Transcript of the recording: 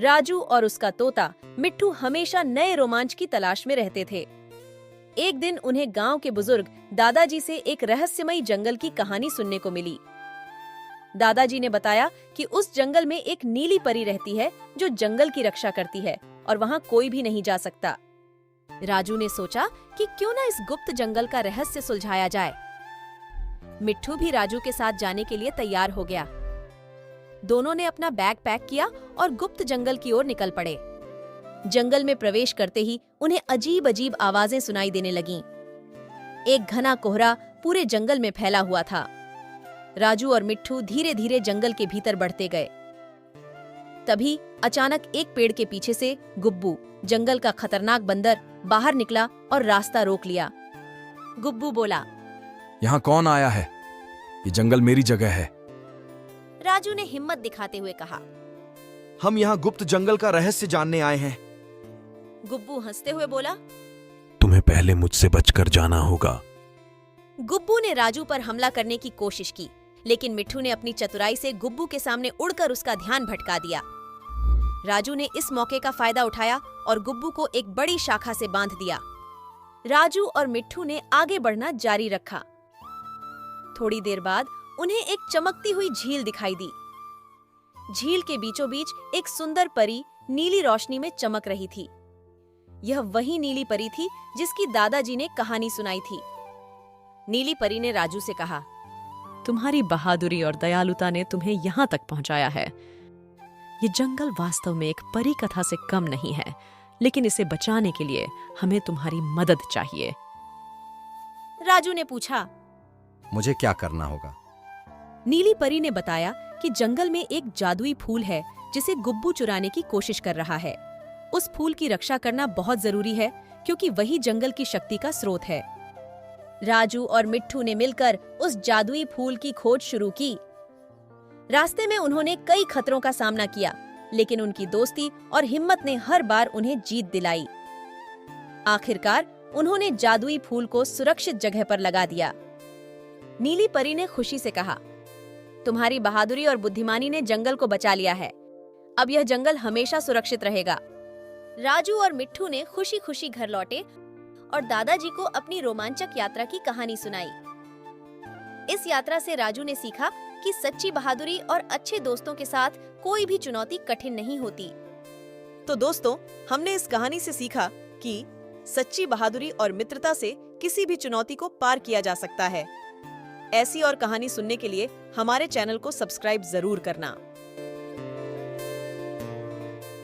राजू और उसका तोता मिट्ठू हमेशा नए रोमांच की तलाश में रहते थे। एक दिन उन्हें गांव के बुजुर्ग दादाजी से एक रहस्यमयी जंगल की कहानी सुनने को मिली। दादाजी ने बताया कि उस जंगल में एक नीली परी रहती है जो जंगल की रक्षा करती है और वहां कोई भी नहीं जा सकता। राजू ने सोचा कि क्यों ना इस गुप्त जंगल का रहस्य सुलझाया जाए। मिट्ठू भी राजू के साथ जाने के लिए तैयार हो गया। दोनों ने अपना बैग पैक किया और गुप्त जंगल की ओर निकल पड़े। जंगल में प्रवेश करते ही उन्हें अजीब अजीब आवाजें सुनाई देने लगीं। एक घना कोहरा पूरे जंगल में फैला हुआ था। राजू और मिट्ठू धीरे धीरे जंगल के भीतर बढ़ते गए। तभी अचानक एक पेड़ के पीछे से गुब्बू, जंगल का खतरनाक बंदर, बाहर निकला और रास्ता रोक लिया। गुब्बू बोला, यहाँ कौन आया है? ये जंगल मेरी जगह है। राजू ने हिम्मत दिखाते हुए कहा, हम यहाँ गुप्त जंगल का रहस्य जानने आए हैं। गुब्बू हंसते हुए बोला, तुम्हें पहले मुझसे बचकर जाना होगा। गुब्बू ने राजू पर हमला करने की कोशिश की, लेकिन मिट्ठू ने अपनी चतुराई से गुब्बू के सामने उड़कर उसका ध्यान भटका दिया। राजू ने इस मौके का फायदा उठाया और गुब्बू को एक बड़ी शाखा से बांध दिया। राजू और मिट्ठू ने आगे बढ़ना जारी रखा। थोड़ी देर बाद उन्हें एक चमकती हुई झील दिखाई दी। झील के बीचों बीच एक सुंदर परी नीली रोशनी में चमक रही थी। यह वही नीली परी थी जिसकी दादाजी ने कहानी सुनाई थी। नीली परी ने राजू से कहा, तुम्हारी बहादुरी और दयालुता ने तुम्हें यहाँ तक पहुँचाया है। ये जंगल वास्तव में एक परी कथा से कम नहीं है, लेकिन इसे बचाने के लिए हमें तुम्हारी मदद चाहिए। राजू ने पूछा, मुझे क्या करना होगा? नीली परी ने बताया कि जंगल में एक जादुई फूल है जिसे गुब्बू चुराने की कोशिश कर रहा है। उस फूल की रक्षा करना बहुत जरूरी है क्योंकि वही जंगल की शक्ति का स्रोत है। राजू और मिट्ठू ने मिलकर उस जादुई फूल की खोज शुरू की। रास्ते में उन्होंने कई खतरों का सामना किया, लेकिन उनकी दोस्ती और हिम्मत ने हर बार उन्हें जीत दिलाई। आखिरकार उन्होंने जादुई फूल को सुरक्षित जगह पर लगा दिया। नीली परी ने खुशी से कहा, तुम्हारी बहादुरी और बुद्धिमानी ने जंगल को बचा लिया है। अब यह जंगल हमेशा सुरक्षित रहेगा। राजू और मिट्ठू ने खुशी खुशी घर लौटे और दादाजी को अपनी रोमांचक यात्रा की कहानी सुनाई। इस यात्रा से राजू ने सीखा कि सच्ची बहादुरी और अच्छे दोस्तों के साथ कोई भी चुनौती कठिन नहीं होती। तो दोस्तों, हमने इस कहानी से सीखा कि सच्ची बहादुरी और मित्रता से किसी भी चुनौती को पार किया जा सकता है। ऐसी और कहानी सुनने के लिए हमारे चैनल को सब्सक्राइब जरूर करना।